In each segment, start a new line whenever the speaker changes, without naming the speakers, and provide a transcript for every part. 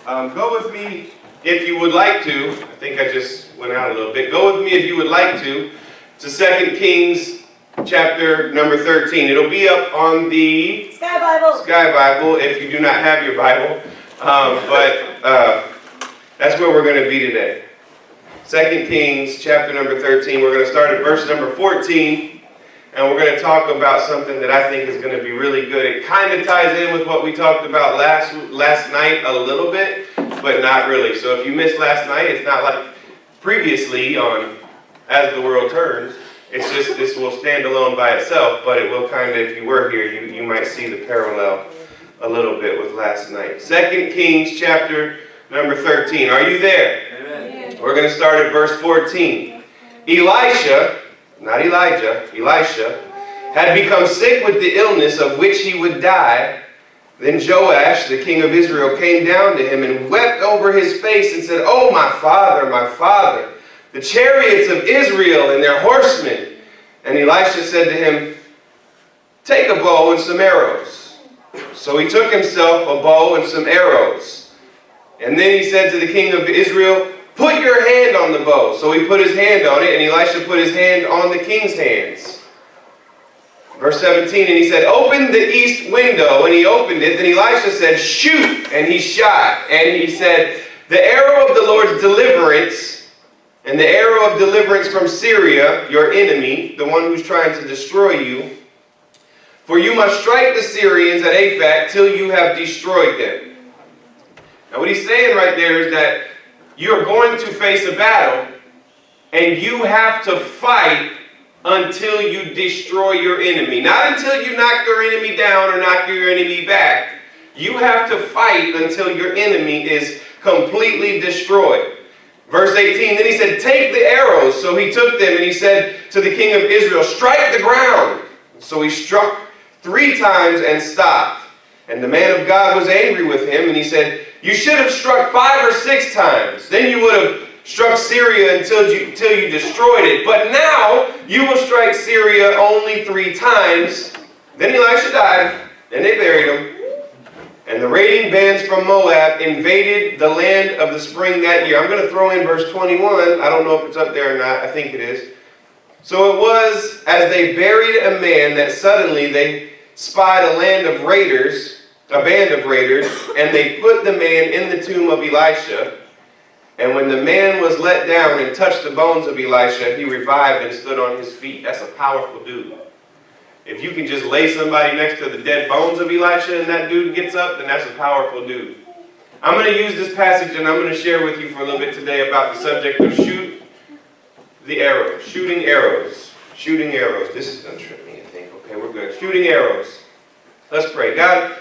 Go with me if you would like to. I think I just went out a little bit. Go with me if you would like to 2 Kings chapter number 13. It'll be up on the
Sky Bible
if you do not have your Bible. That's where we're going to be today. 2 Kings chapter number 13. We're going to start at verse number 14. And we're going to talk about something that I think is going to be really good. It kind of ties in with what we talked about last night a little bit, but not really. So if you missed last night, it's not like previously on As the World Turns. It's just this will stand alone by itself, but it will kind of, if you were here, you might see the parallel a little bit with last night. 2 Kings chapter number 13. Are you there? Amen. We're going to start at verse 14. Elisha had become sick with the illness of which he would die. Then Joash, the king of Israel, came down to him and wept over his face and said, "Oh, my father, the chariots of Israel and their horsemen." And Elisha said to him, "Take a bow and some arrows." So he took himself a bow and some arrows. And then he said to the king of Israel, "Put your hand on the bow." So he put his hand on it, and Elisha put his hand on the king's hands. Verse 17, and he said, "Open the east window." And he opened it. Then Elisha said, "Shoot." And he shot. And he said, "The arrow of the Lord's deliverance, and the arrow of deliverance from Syria, your enemy, the one who's trying to destroy you. For you must strike the Syrians at Aphek till you have destroyed them." Now what he's saying right there is that you're going to face a battle, and you have to fight until you destroy your enemy. Not until you knock your enemy down or knock your enemy back. You have to fight until your enemy is completely destroyed. Verse 18, then he said, "Take the arrows." So he took them, and he said to the king of Israel, "Strike the ground." So he struck 3 times and stopped. And the man of God was angry with him, and he said, "You should have struck 5 or 6 times. Then you would have struck Syria until you destroyed it. But now you will strike Syria only 3 times. Then Elisha died, and they buried him. And the raiding bands from Moab invaded the land of the spring that year. I'm going to throw in verse 21. I don't know if it's up there or not. I think it is. So it was as they buried a man that suddenly they spied a band of raiders, and they put the man in the tomb of Elisha. And when the man was let down and touched the bones of Elisha, he revived and stood on his feet. That's a powerful dude. If you can just lay somebody next to the dead bones of Elisha and that dude gets up, then that's a powerful dude. I'm going to use this passage and I'm going to share with you for a little bit today about the subject of shooting arrows. Shooting arrows. This is going to trip me, I think. Okay, we're good. Shooting arrows. Let's pray. God,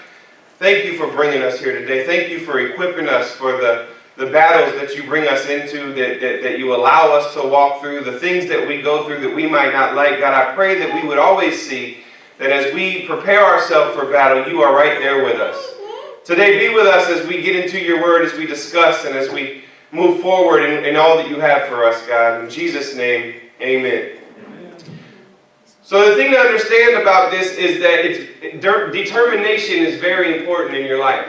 thank you for bringing us here today. Thank you for equipping us for the battles that you bring us into, that you allow us to walk through, the things that we go through that we might not like. God, I pray that we would always see that as we prepare ourselves for battle, you are right there with us. Today, be with us as we get into your word, as we discuss, and as we move forward in all that you have for us, God. In Jesus' name, amen. So the thing to understand about this is that determination is very important in your life.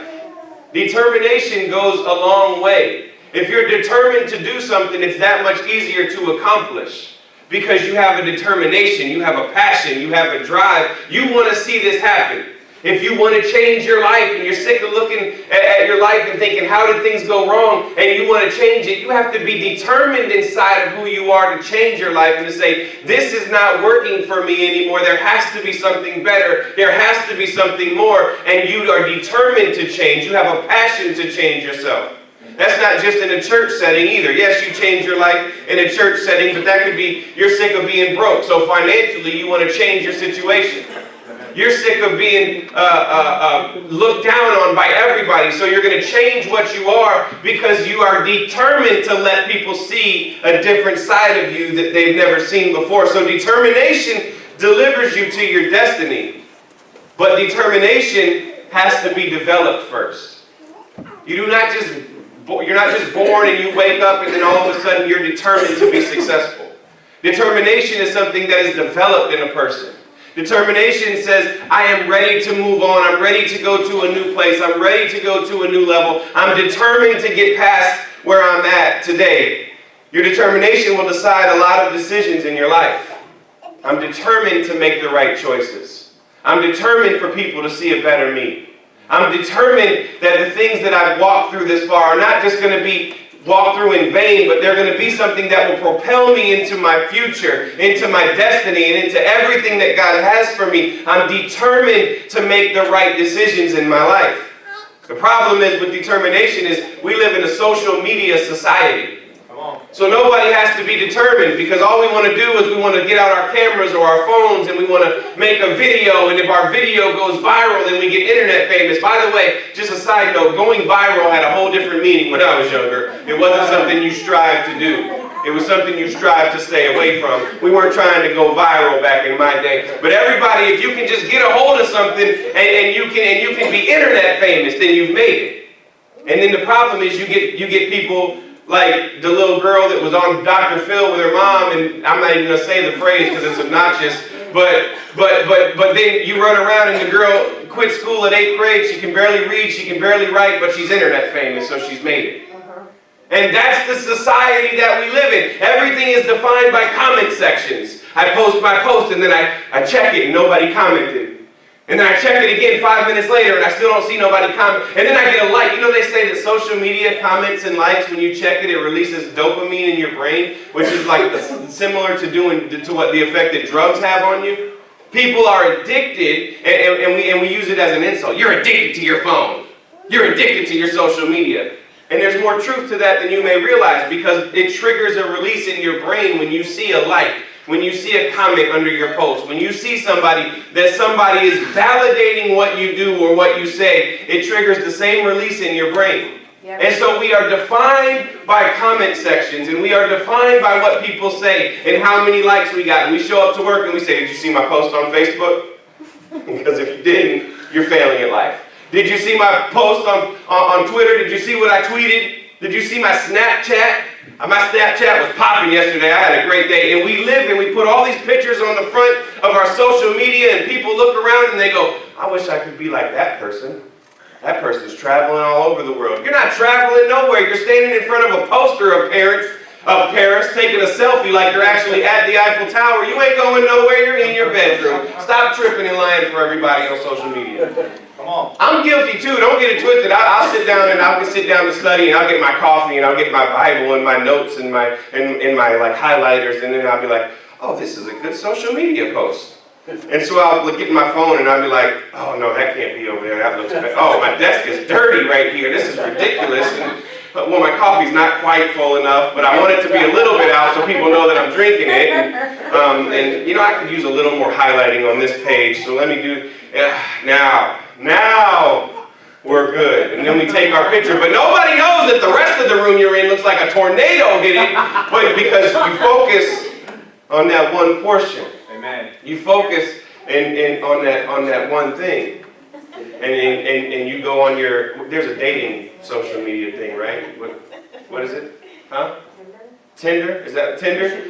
Determination goes a long way. If you're determined to do something, it's that much easier to accomplish because you have a determination, you have a passion, you have a drive. You want to see this happen. If you want to change your life and you're sick of looking at your life and thinking, how did things go wrong? And you want to change it, you have to be determined inside of who you are to change your life and to say, this is not working for me anymore. There has to be something better. There has to be something more. And you are determined to change. You have a passion to change yourself. That's not just in a church setting either. Yes, you change your life in a church setting, but that could be you're sick of being broke. So financially, you want to change your situation. You're sick of being looked down on by everybody, so you're going to change what you are because you are determined to let people see a different side of you that they've never seen before. So determination delivers you to your destiny, but determination has to be developed first. You're not just born and you wake up and then all of a sudden you're determined to be successful. Determination is something that is developed in a person. Determination says, I am ready to move on. I'm ready to go to a new place. I'm ready to go to a new level. I'm determined to get past where I'm at today. Your determination will decide a lot of decisions in your life. I'm determined to make the right choices. I'm determined for people to see a better me. I'm determined that the things that I've walked through this far are not just going to be walked through in vain, but they're going to be something that will propel me into my future, into my destiny, and into everything that God has for me. I'm determined to make the right decisions in my life. The problem is with determination is we live in a social media society. So nobody has to be determined, because all we want to do is we want to get out our cameras or our phones and we want to make a video, and if our video goes viral then we get internet famous. By the way, just a side note, going viral had a whole different meaning when I was younger. It wasn't something you strived to do. It was something you strived to stay away from. We weren't trying to go viral back in my day. But everybody, if you can just get a hold of something and you can be internet famous, then you've made it. And then the problem is you get people like the little girl that was on Dr. Phil with her mom, and I'm not even going to say the phrase because it's obnoxious, but then you run around and the girl quit school at 8th grade, she can barely read, she can barely write, but she's internet famous, so she's made it. And that's the society that we live in. Everything is defined by comment sections. I post my post and then I check it and nobody commented. And then I check it again 5 minutes later and I still don't see nobody comment. And then I get a like. You know, they say that social media comments and likes, when you check it, it releases dopamine in your brain, which is like similar to what the effect that drugs have on you. People are addicted, and we use it as an insult. You're addicted to your phone. You're addicted to your social media. And there's more truth to that than you may realize, because it triggers a release in your brain when you see a like, when you see a comment under your post, when you see somebody is validating what you do or what you say, it triggers the same release in your brain. Yep. And so we are defined by comment sections, and we are defined by what people say and how many likes we got. And we show up to work and we say, did you see my post on Facebook? Because if you didn't, you're failing at life. Did you see my post on Twitter? Did you see what I tweeted? Did you see my Snapchat? My Snapchat was popping yesterday. I had a great day. And we live and we put all these pictures on the front of our social media, and people look around and they go, I wish I could be like that person. That person's traveling all over the world. You're not traveling nowhere. You're standing in front of a poster of Paris taking a selfie like you're actually at the Eiffel Tower. You ain't going nowhere. You're in your bedroom. Stop tripping and lying for everybody on social media. Come on. I'm guilty too. Don't get it twisted. I'll sit down to study, and I'll get my coffee, and I'll get my Bible and my notes and my like highlighters, and then I'll be like, oh, this is a good social media post. And so I'll look at my phone and I'll be like, oh no, that can't be over there. That looks bad. Oh, my desk is dirty right here. This is ridiculous. And, well, my coffee's not quite full enough, but I want it to be a little bit out so people know that I'm drinking it. And you know, I could use a little more highlighting on this page. So let me do, now we're good. And then we take our picture. But nobody knows that the rest of the room you're in looks like a tornado hit it, but because you focus on that one portion. Amen. You focus on that one thing. And you go on there's a dating social media thing, right? What is it? Huh? Tinder? Is that Tinder?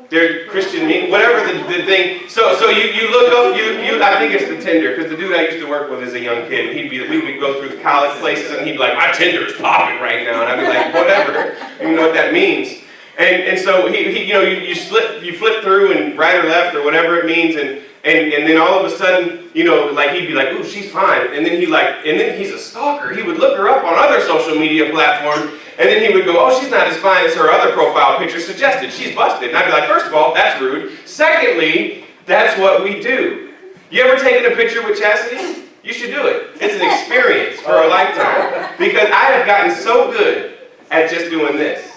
They're Christian mean, whatever the thing. So you look up, I think it's the Tinder, because the dude I used to work with as a young kid, we would go through the college places and he'd be like, my Tinder is popping right now. And I'd be like, whatever. You know what that means. And so you flip through and right or left or whatever it means, and then all of a sudden, like he'd be like, ooh, she's fine. And then he's a stalker. He would look her up on other social media platforms, and then he would go, oh, she's not as fine as her other profile picture suggested. She's busted. And I'd be like, first of all, that's rude. Secondly, that's what we do. You ever taken a picture with chastity? You should do it. It's an experience for a lifetime. Because I have gotten so good at just doing this.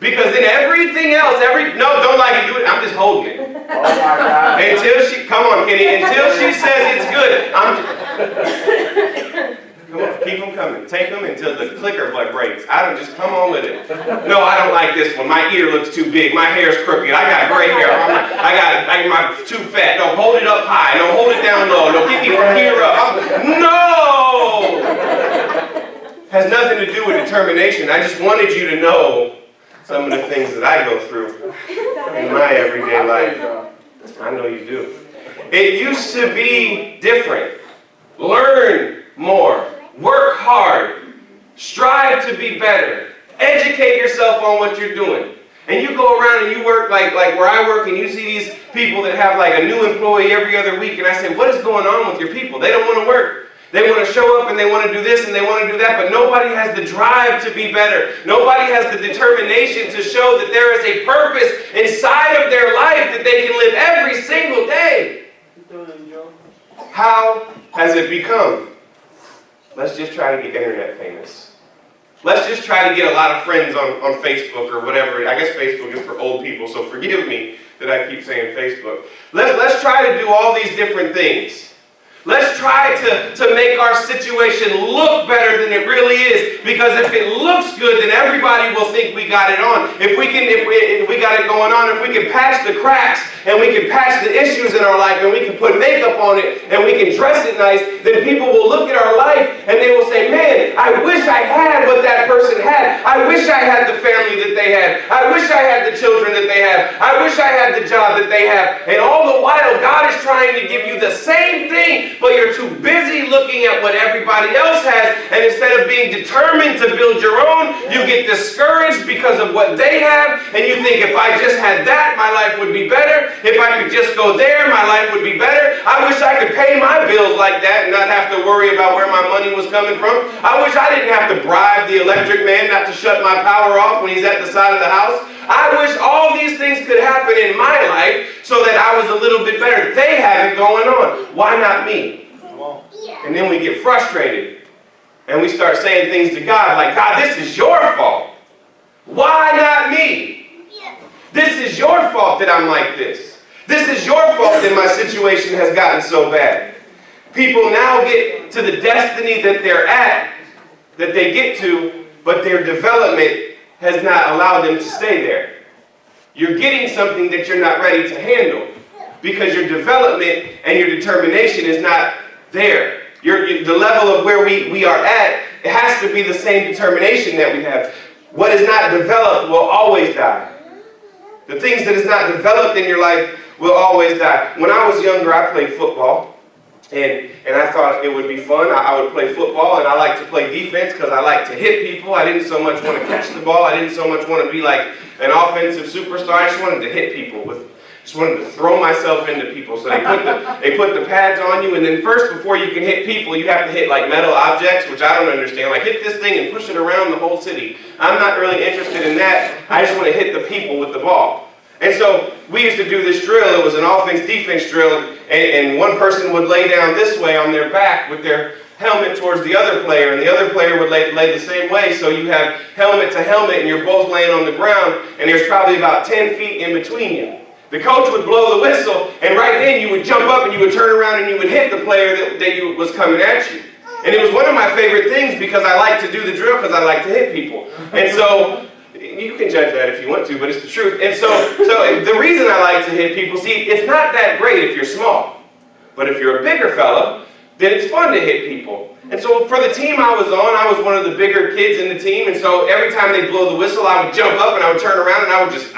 Because then everything else, no, don't like it, do it. I'm just holding it. Oh my God. Come on, Kenny, until she says it's good, come on, keep them coming. Take them until the clicker breaks. Just come on with it. No, I don't like this one. My ear looks too big. My hair's crooked. I got gray hair. I'm too fat. No, hold it up high. No, hold it down low. No, get me from here up. No! Has nothing to do with determination. I just wanted you to know some of the things that I go through in my everyday life. I know you do. It used to be different. Learn more. Work hard. Strive to be better. Educate yourself on what you're doing. And you go around and you work like where I work, and you see these people that have like a new employee every other week, and I say, what is going on with your people? They don't want to work. They want to show up and they want to do this and they want to do that, but nobody has the drive to be better. Nobody has the determination to show that there is a purpose inside of their life that they can live every single day. How has it become? Let's just try to get internet famous. Let's just try to get a lot of friends on Facebook or whatever. I guess Facebook is for old people, so forgive me that I keep saying Facebook. Let's try to do all these different things. Let's try to make our situation look better than it really is, because if it looks good, then everybody will think we got it on. If we got it going on, if we can patch the cracks and we can patch the issues in our life and we can put makeup on it and we can dress it nice, then people will look at our life and they will say, man, I wish I had what that person had. I wish I had the family that they had. I wish I had the children that they have. I wish I had the job that they have. And all the while, God is trying to give you the same thing, but you're too busy looking at what everybody else has, and instead of being determined to build your own, you get discouraged because of what they have, and you think, if I just had that, my life would be better. If I could just go there, my life would be better. I wish I could pay my bills like that and not have to worry about where my money was coming from. I wish I didn't have to bribe the electric man not to shut my power off when he's at the side of the house. I wish all these things could happen in my life so that I was a little bit better. They have it going on. Why not me? And then we get frustrated and we start saying things to God like, God, this is your fault. Why not me? This is your fault that I'm like this. This is your fault that my situation has gotten so bad. People now get to the destiny that they're at, that they get to, but their development has not allowed them to stay there. You're getting something that you're not ready to handle because your development and your determination is not there. The level of where we are at, it has to be the same determination that we have. What is not developed will always die. The things that is not developed in your life will always die. When I was younger, I played football. And I thought it would be fun. I would play football, and I like to play defense because I like to hit people. I didn't so much want to catch the ball. I didn't so much want to be like an offensive superstar. I just wanted to hit people just wanted to throw myself into people. So they put the pads on you, and then first, before you can hit people, you have to hit like metal objects, which I don't understand. Like, hit this thing and push it around the whole city. I'm not really interested in that. I just want to hit the people with the ball. And so we used to do this drill. It was an offense-defense drill, and one person would lay down this way on their back with their helmet towards the other player, and the other player would lay the same way. So you have helmet to helmet, and you're both laying on the ground, and there's probably about 10 feet in between you. The coach would blow the whistle, and right then you would jump up and you would turn around and you would hit the player that was coming at you. And it was one of my favorite things because I like to do the drill because I like to hit people. And so you can judge that if you want to, but it's the truth. And so the reason I like to hit people, see, it's not that great if you're small. But if you're a bigger fella, then it's fun to hit people. And so for the team I was on, I was one of the bigger kids in the team, and so every time they'd blow the whistle, I would jump up and I would turn around and I would just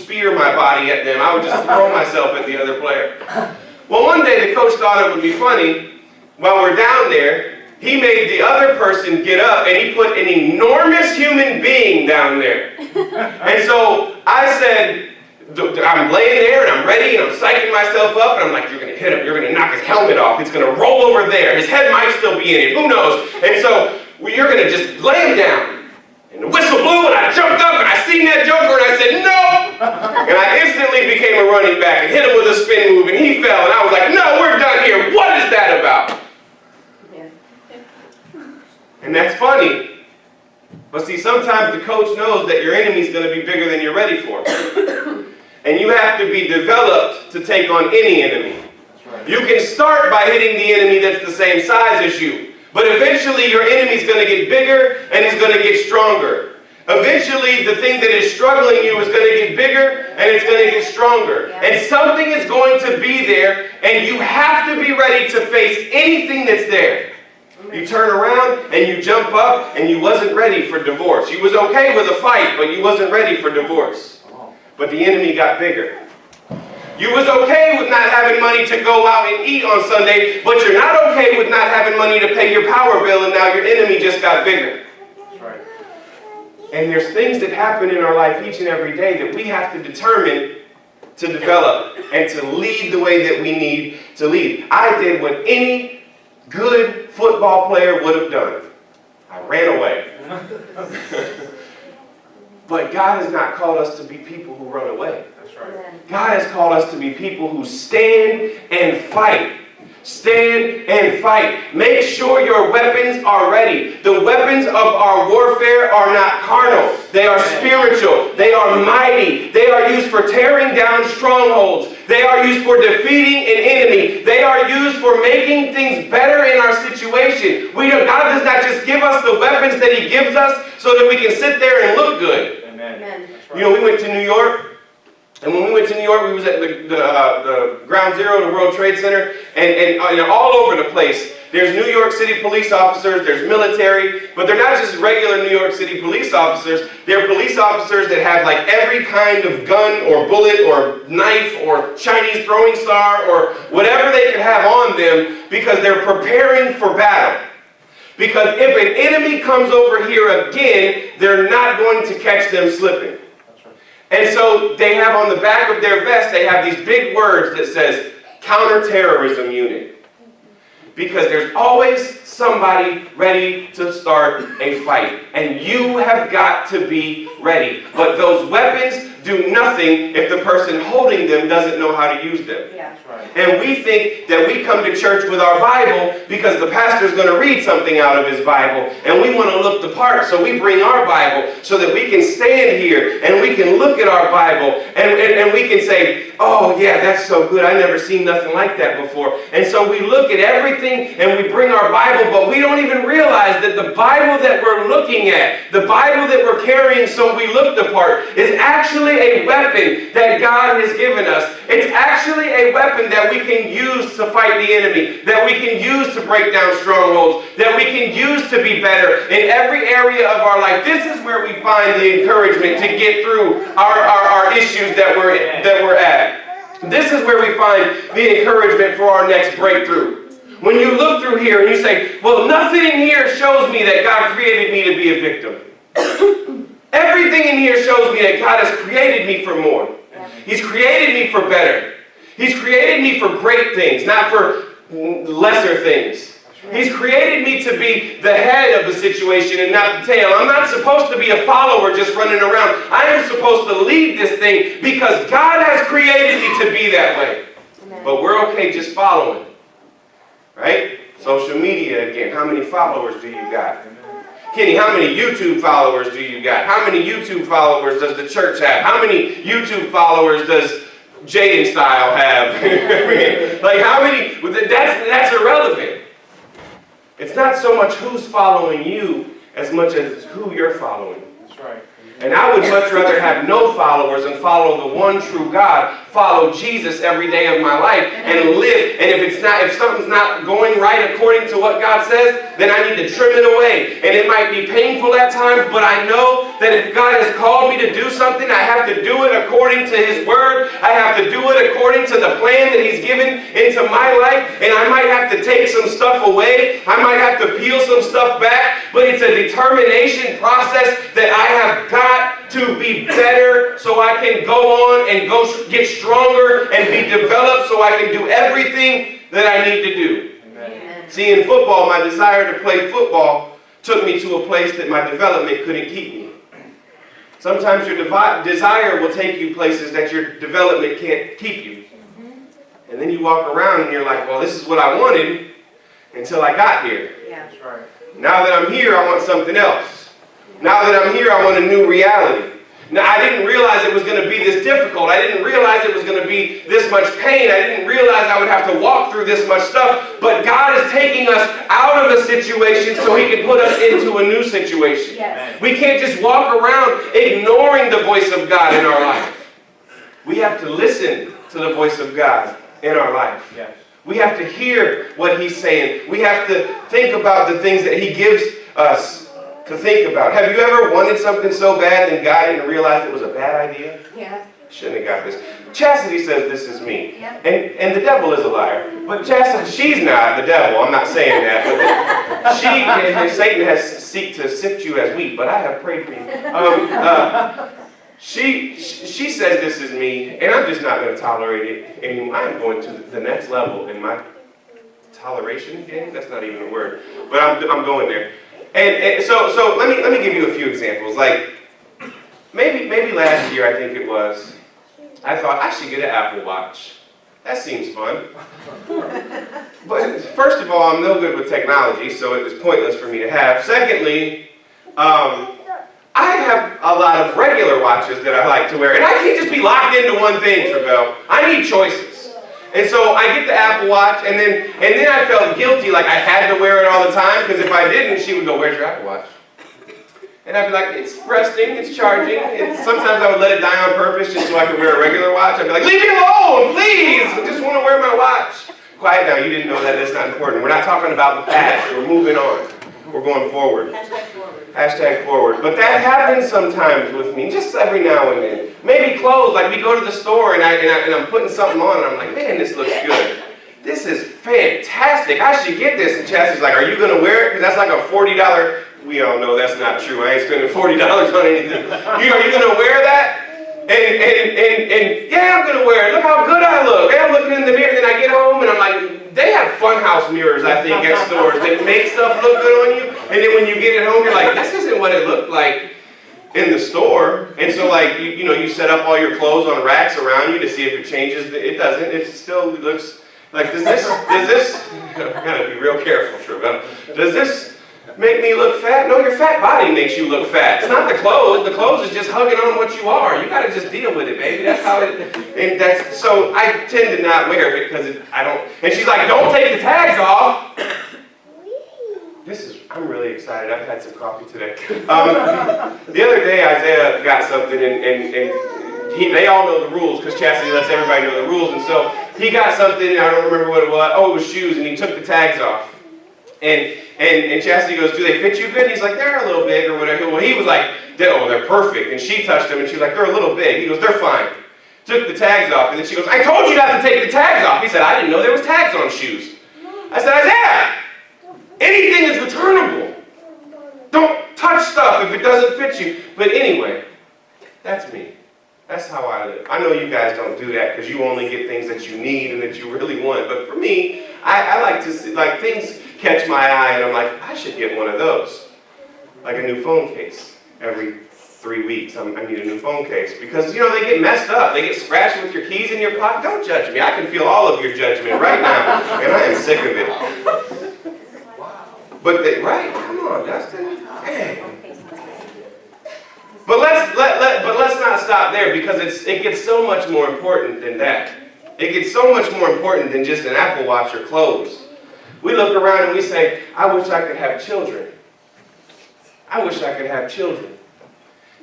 spear my body at them. I would just throw myself at the other player. Well, one day the coach thought it would be funny. While we're down there, he made the other person get up and he put an enormous human being down there. And so I said, I'm laying there and I'm ready and I'm psyching myself up and I'm like, you're going to hit him, you're going to knock his helmet off, it's going to roll over there, his head might still be in it, who knows? And so you're going to just lay him down. And the whistle blew and I jumped up and I seen that joker and I said, no! And I instantly became a running back and hit him with a spin move and he fell and I was like, no, we're done here, what is that about? And that's funny. But see, sometimes the coach knows that your enemy's going to be bigger than you're ready for. And you have to be developed to take on any enemy. Right. You can start by hitting the enemy that's the same size as you. But eventually your enemy's going to get bigger and he's going to get stronger. Eventually the thing that is struggling you is going to get bigger and it's going to get stronger. Yeah. And something is going to be there and you have to be ready to face anything that's there. You turn around and you jump up and you wasn't ready for divorce. You was okay with a fight, but you wasn't ready for divorce. But the enemy got bigger. You was okay with not having money to go out and eat on Sunday, but you're not okay with not having money to pay your power bill, and now your enemy just got bigger.
That's right.
And there's things that happen in our life each and every day that we have to determine to develop and to lead the way that we need to lead. I did what any good football player would have done. I ran away. But God has not called us to be people who run away.
That's right.
God has called us to be people who stand and fight. Stand and fight. Make sure your weapons are ready. The weapons of our warfare are not carnal. They are spiritual. They are mighty. They are used for tearing down strongholds. They are used for defeating an enemy. They are used for making things better in our situation. God does not just give us the weapons that He gives us so that we can sit there and look good.
Amen.
You know, we went to New York. And when we went to New York, we was at the Ground Zero, the World Trade Center, and all over the place. There's New York City police officers, there's military, but they're not just regular New York City police officers. They're police officers that have like every kind of gun or bullet or knife or Chinese throwing star or whatever they can have on them because they're preparing for battle. Because if an enemy comes over here again, they're not going to catch them slipping. And so they have on the back of their vest, they have these big words that says counterterrorism unit. Because there's always somebody ready to start a fight. And you have got to be ready. But those weapons do nothing if the person holding them doesn't know how to use them.
That's right.
And we think that we come to church with our Bible because the pastor's going to read something out of his Bible. And we want to look the part, so we bring our Bible so that we can stand here and we can look at our Bible and we can say, oh yeah, that's so good. I never seen nothing like that before. And so we look at everything and we bring our Bible, but we don't even realize that the Bible that we're looking at, the Bible that we're carrying so we look the part, is actually a weapon that God has given us. It's actually a weapon that we can use to fight the enemy, that we can use to break down strongholds, that we can use to be better in every area of our life. This is where we find the encouragement to get through our issues that we're at. This is where we find the encouragement for our next breakthrough. When you look through here and you say, well, nothing in here shows me that God created me to be a victim. Everything in here shows me that God has created me for more. He's created me for better. He's created me for great things, not for lesser things. He's created me to be the head of the situation and not the tail. I'm not supposed to be a follower just running around. I am supposed to lead this thing because God has created me to be that way. But we're okay just following. Right? Social media again. How many followers do you got? Kenny, how many YouTube followers do you got? How many YouTube followers does the church have? How many YouTube followers does Jaden Style have? Like how many? That's irrelevant. It's not so much who's following you as much as who you're following.
That's right.
And I would much rather have no followers and follow the one true God, follow Jesus every day of my life and live. And if something's not going right according to what God says, then I need to trim it away. And it might be painful at times, but I know that if God has called me to do something, I have to do it according to His Word. I have to do it according to the plan that He's given into my life. And I might have to take some stuff away. I might have to peel some stuff back. But it's a determination process that I have got to be better so I can go on and get stronger and be developed so I can do everything that I need to do.
Amen.
See, in football, my desire to play football took me to a place that my development couldn't keep me. Sometimes your desire will take you places that your development can't keep you. And then you walk around and you're like, well, this is what I wanted until I got here.
Yeah. That's right.
Now that I'm here, I want something else. Now that I'm here, I want a new reality. Now, I didn't realize it was going to be this difficult. I didn't realize it was going to be this much pain. I didn't realize I would have to walk through this much stuff. But God is taking us out of a situation so He can put us into a new situation.
Yes.
We can't just walk around ignoring the voice of God in our life. We have to listen to the voice of God in our life.
Yes.
We have to hear what He's saying. We have to think about the things that He gives us to think about. Have you ever wanted something so bad and God didn't realize it was a bad idea?
Yeah.
shouldn't have got this. Chastity says this is me.
Yep.
And the devil is a liar. But Chastity, she's not the devil. I'm not saying that. But Satan has seek to sift you as wheat, but I have prayed for you. She says this is me, and I'm just not going to tolerate it anymore. I'm going to the next level in my toleration game. That's not even a word, but I'm going there. And so let me give you a few examples. Like maybe last year, I think it was, I thought I should get an Apple Watch. That seems fun. But first of all, I'm no good with technology, so it was pointless for me to have. Secondly, I have a lot of regular watches that I like to wear, and I can't just be locked into one thing, Travell. I need choices. And so I get the Apple Watch, and then I felt guilty, like I had to wear it all the time, because if I didn't, she would go, "Where's your Apple Watch?" And I'd be like, "It's resting, it's charging." Sometimes I would let it die on purpose just so I could wear a regular watch. I'd be like, "Leave me alone, please! I just want to wear my watch." Quiet down, you didn't know that, that's not important. We're not talking about the past, we're moving on. We're going forward.
Hashtag forward.
Hashtag forward. But that happens sometimes with me, just every now and then. Maybe clothes, like we go to the store and I'm putting something on and I'm like, "Man, this looks good. This is fantastic. I should get this." And Chastity's like, "Are you going to wear it? Because that's like a $40. We all know that's not true. I ain't spending $40 on anything. Are you going to wear that? And yeah, I'm going to wear it. Look how good I look. And I'm looking in the mirror, then I get home and I'm like, they have funhouse mirrors, I think, at stores that make stuff look good on you. And then when you get it home, you're like, this isn't what it looked like in the store. And so like, you set up all your clothes on racks around you to see if it changes. It doesn't. It still looks like, does this, I gotta be real careful, Travell. Does this make me look fat? No, your fat body makes you look fat. It's not the clothes. The clothes is just hugging on what you are. You gotta just deal with it, baby. That's how it, and that's, so I tend to not wear it because I don't, and she's like, "Don't take the tags off." I'm really excited. I've had some coffee today. The other day, Isaiah got something, and they all know the rules because Chastity lets everybody know the rules. And so he got something, and I don't remember what it was. Oh, it was shoes, and he took the tags off. And Chastity goes, "Do they fit you good?" He's like, "They're a little big," or whatever. Well, he was like, they're perfect. And she touched them, and she was like, "They're a little big." He goes, "They're fine." Took the tags off, and then she goes, "I told you not to take the tags off." He said, "I didn't know there was tags on shoes." I said, "Isaiah, anything is returnable. Don't touch stuff if it doesn't fit you." But anyway, that's me. That's how I live. I know you guys don't do that because you only get things that you need and that you really want. But for me, I like to see, like, things catch my eye and I'm like, I should get one of those. Like a new phone case. Every 3 weeks, I need a new phone case. Because, they get messed up. They get scratched with your keys in your pocket. Don't judge me. I can feel all of your judgment right now. And I am sick of it. But right? Come on, Dustin. Dang. But let's not stop there because it gets so much more important than that. It gets so much more important than just an Apple Watch or clothes. We look around and we say, "I wish I could have children. I wish I could have children."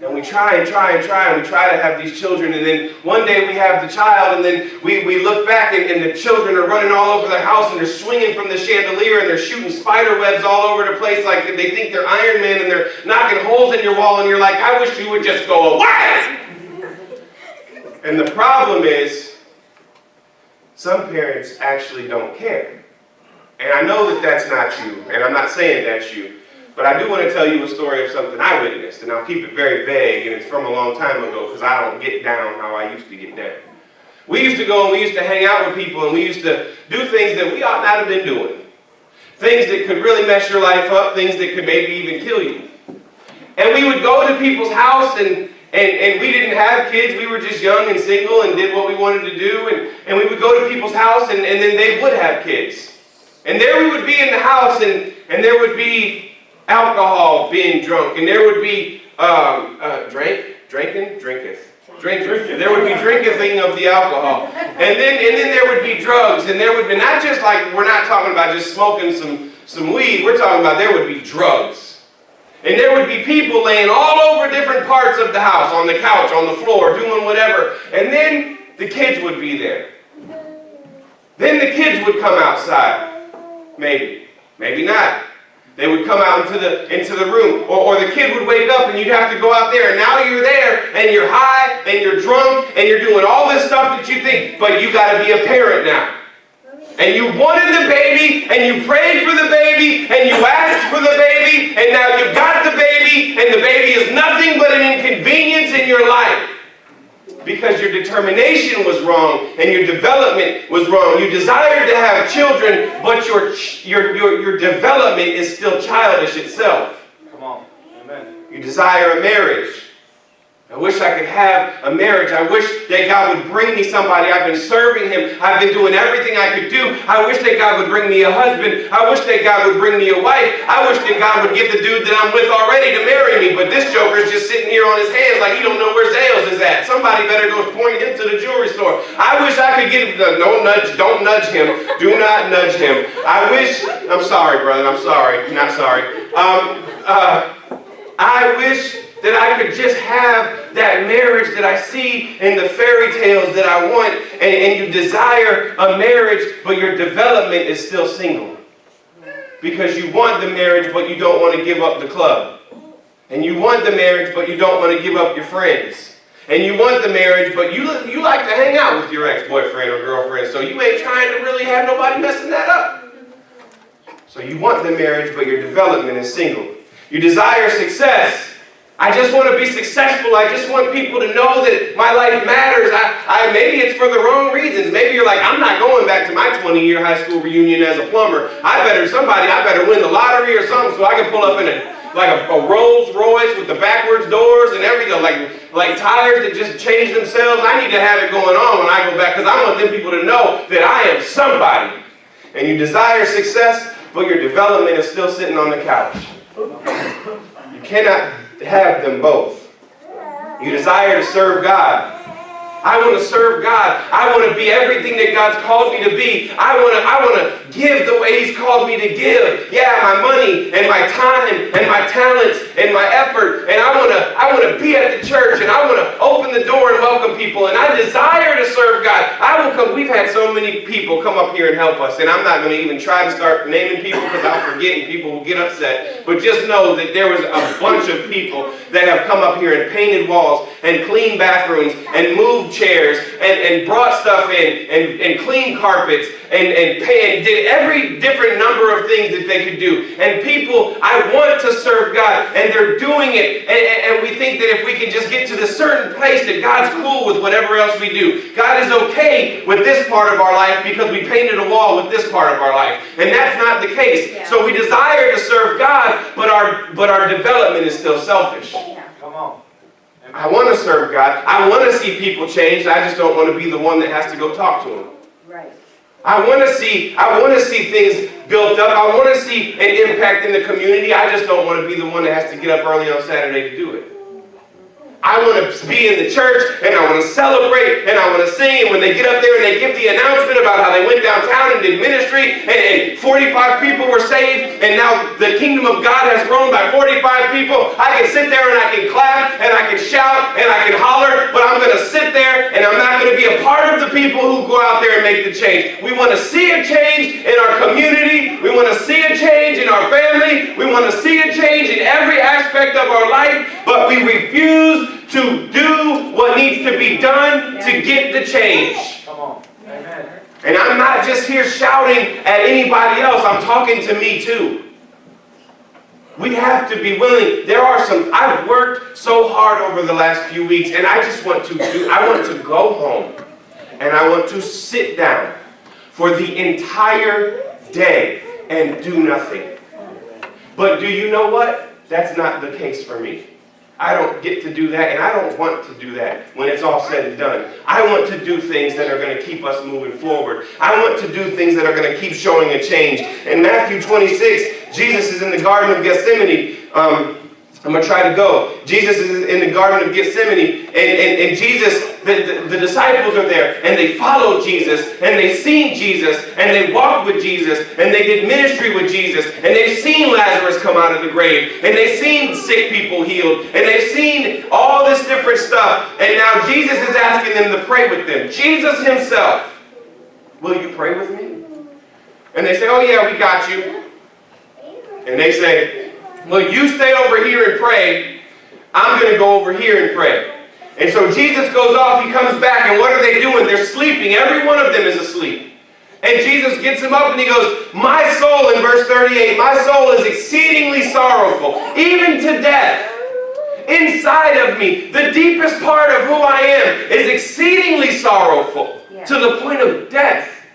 And we try and try and try, and we try to have these children, and then one day we have the child, and then we look back, and the children are running all over the house, and they're swinging from the chandelier, and they're shooting spider webs all over the place like they think they're Iron Man, and they're knocking holes in your wall, and you're like, "I wish you would just go away!" And the problem is, some parents actually don't care. And I know that that's not you, and I'm not saying that's you. But I do want to tell you a story of something I witnessed, and I'll keep it very vague, and it's from a long time ago because I don't get down how I used to get down. We used to go and we used to hang out with people, and we used to do things that we ought not have been doing. Things that could really mess your life up, things that could maybe even kill you. And we would go to people's house, and we didn't have kids, we were just young and single and did what we wanted to do, and we would go to people's house, and then they would have kids. And there we would be in the house, and there would be alcohol being drunk, and there would be drinking. There would be drinking of the alcohol, and then there would be drugs, and there would be not just like, we're not talking about just smoking some weed. We're talking about there would be drugs, and there would be people laying all over different parts of the house, on the couch, on the floor, doing whatever, and then the kids would be there. Then the kids would come outside, maybe not. They would come out into the room. Or the kid would wake up and you'd have to go out there. And now you're there and you're high and you're drunk and you're doing all this stuff that you think, but you got to be a parent now. And you wanted the baby, and you prayed for the baby, and you asked for the baby, and now you got the baby, and the baby is nothing but an inconvenience in your life. Because your determination was wrong, and your development was wrong. You desired to have children, but your development is still childish itself.
Come on. Amen.
You desire a marriage. I wish I could have a marriage. I wish that God would bring me somebody. I've been serving Him. I've been doing everything I could do. I wish that God would bring me a husband. I wish that God would bring me a wife. I wish that God would get the dude that I'm with already to marry me. But this joker's just sitting here on his hands like he don't know where Zales is at. Somebody better go point him to the jewelry store. I wish I could get don't nudge him. Do not nudge him. I'm sorry, brother. I'm sorry. Not sorry. I wish that I could just have that marriage that I see in the fairy tales that I want, and you desire a marriage, but your development is still single. Because you want the marriage, but you don't want to give up the club. And you want the marriage, but you don't want to give up your friends. And you want the marriage, but you like to hang out with your ex-boyfriend or girlfriend, so you ain't trying to really have nobody messing that up. So you want the marriage, but your development is single. You desire success. I just want to be successful. I just want people to know that my life matters. Maybe it's for the wrong reasons. Maybe you're like, I'm not going back to my 20-year high school reunion as a plumber. I better win the lottery or something so I can pull up in a Rolls Royce with the backwards doors and everything, like tires that just change themselves. I need to have it going on when I go back because I want them people to know that I am somebody. And you desire success, but your development is still sitting on the couch. You cannot have them both. You desire to serve God. I want to serve God. I want to be everything that God's called me to be. I want to give the way He's called me to give. Yeah, my money and my time and my talents and my effort. And I want to be at the church and I want to open the door and welcome people. And I desire to serve God. I will come. We've had so many people come up here and help us. And I'm not going to even try to start naming people because I'll forget and people will get upset. But just know that there was a bunch of people that have come up here and painted walls and cleaned bathrooms and moved chairs and brought stuff in and cleaned carpets and did every different number of things that they could do. And people, I want to serve God, and they're doing it. And we think that if we can just get to this certain place that God's cool with whatever else we do. God is okay with this part of our life because we painted a wall with this part of our life. And that's not the case. Yeah. So we desire to serve God, but our development is still selfish.
Yeah. Come on.
I want to serve God. I want to see people change. I just don't want to be the one that has to go talk to them.
Right.
I want to see things built up. I want to see an impact in the community. I just don't want to be the one that has to get up early on Saturday to do it. I want to be in the church, and I want to celebrate, and I want to sing, and when they get up there and they give the announcement about how they went downtown and did ministry, and 45 people were saved, and now the kingdom of God has grown by 45 people, I can sit there and I can clap, and I can shout, and I can holler, but I'm going to sit there, and I'm not going to be a part of the people who go out there and make the change. We want to see a change in our community. We want to see a change in our family. We want to see a change in every aspect of our life, but we refuse to do what needs to be done to get the change.
Come on. Amen.
And I'm not just here shouting at anybody else. I'm talking to me too. We have to be willing. I've worked so hard over the last few weeks, and I just want to go home and I want to sit down for the entire day and do nothing. But do you know what? That's not the case for me. I don't get to do that, and I don't want to do that when it's all said and done. I want to do things that are going to keep us moving forward. I want to do things that are going to keep showing a change. In Matthew 26, Jesus is in the Garden of Gethsemane. I'm going to try to go. Jesus is in the Garden of Gethsemane, and Jesus, the disciples are there, and they followed Jesus, and they seen Jesus, and they walked with Jesus, and they did ministry with Jesus, and they've seen Lazarus come out of the grave, and they've seen sick people healed, and they've seen all this different stuff, and now Jesus is asking them to pray with them. Jesus himself, will you pray with me? And they say, oh yeah, we got you. And they say, well, you stay over here and pray. I'm going to go over here and pray. And so Jesus goes off, he comes back, and what are they doing? They're sleeping. Every one of them is asleep. And Jesus gets him up and he goes, my soul, in verse 38, my soul is exceedingly sorrowful, even to death. Inside of me, the deepest part of who I am is exceedingly sorrowful, to the point of death.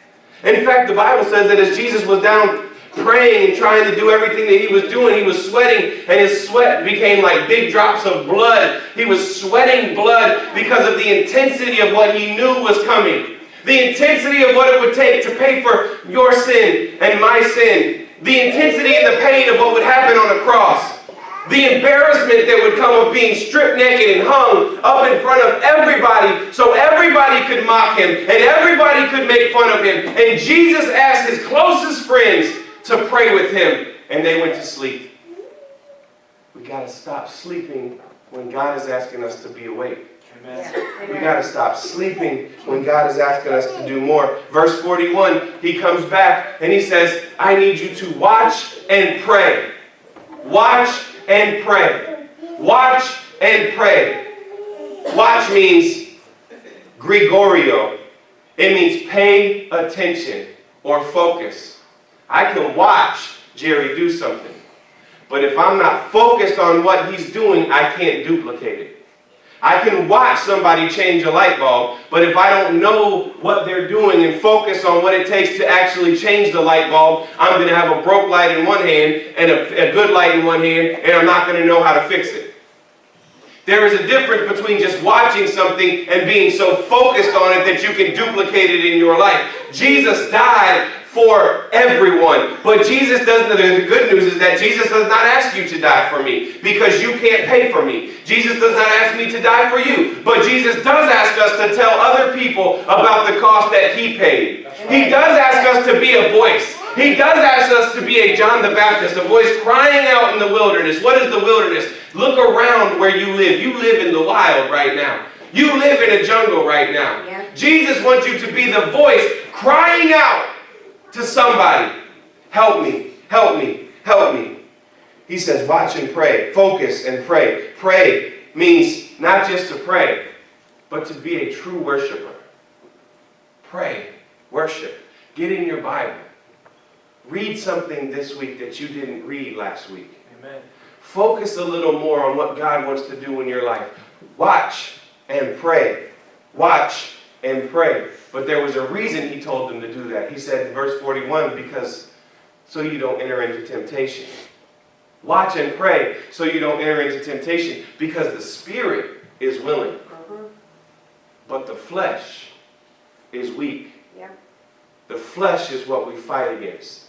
In fact, the Bible says that as Jesus was down praying and trying to do everything that he was doing, he was sweating, and his sweat became like big drops of blood. He was sweating blood because of the intensity of what he knew was coming. The intensity of what it would take to pay for your sin and my sin. The intensity and the pain of what would happen on a cross. The embarrassment that would come of being stripped naked and hung up in front of everybody so everybody could mock him and everybody could make fun of him. And Jesus asked his closest friends to pray with him, and they went to sleep. We got to stop sleeping when God is asking us to be awake. Amen. We got to stop sleeping when God is asking us to do more. Verse 41, he comes back and he says, I need you to watch and pray. Watch and pray. Watch and pray. Watch means Gregorio. It means pay attention or focus. I can watch Jerry do something. But if I'm not focused on what he's doing, I can't duplicate it. I can watch somebody change a light bulb, but if I don't know what they're doing and focus on what it takes to actually change the light bulb, I'm going to have a broke light in one hand and a good light in one hand, and I'm not going to know how to fix it. There is a difference between just watching something and being so focused on it that you can duplicate it in your life. Jesus died for everyone. But Jesus doesn't, the good news is that Jesus does not ask you to die for me because you can't pay for me. Jesus does not ask me to die for you. But Jesus does ask us to tell other people about the cost that he paid. He does ask us to be a voice. He does ask us to be a John the Baptist, a voice crying out in the wilderness. What is the wilderness? Look around where you live. You live in the wild right now. You live in a jungle right now. Yeah. Jesus wants you to be the voice crying out to somebody. Help me, help me, help me. He says, watch and pray. Focus and pray. Pray means not just to pray, but to be a true worshiper. Pray, worship. Get in your Bible. Read something this week that you didn't read last week. Amen. Focus a little more on what God wants to do in your life. Watch and pray. Watch and pray. But there was a reason he told them to do that. He said in verse 41, because so you don't enter into temptation. Watch and pray so you don't enter into temptation, because the spirit is willing, but the flesh is weak. Yeah. The flesh is what we fight against.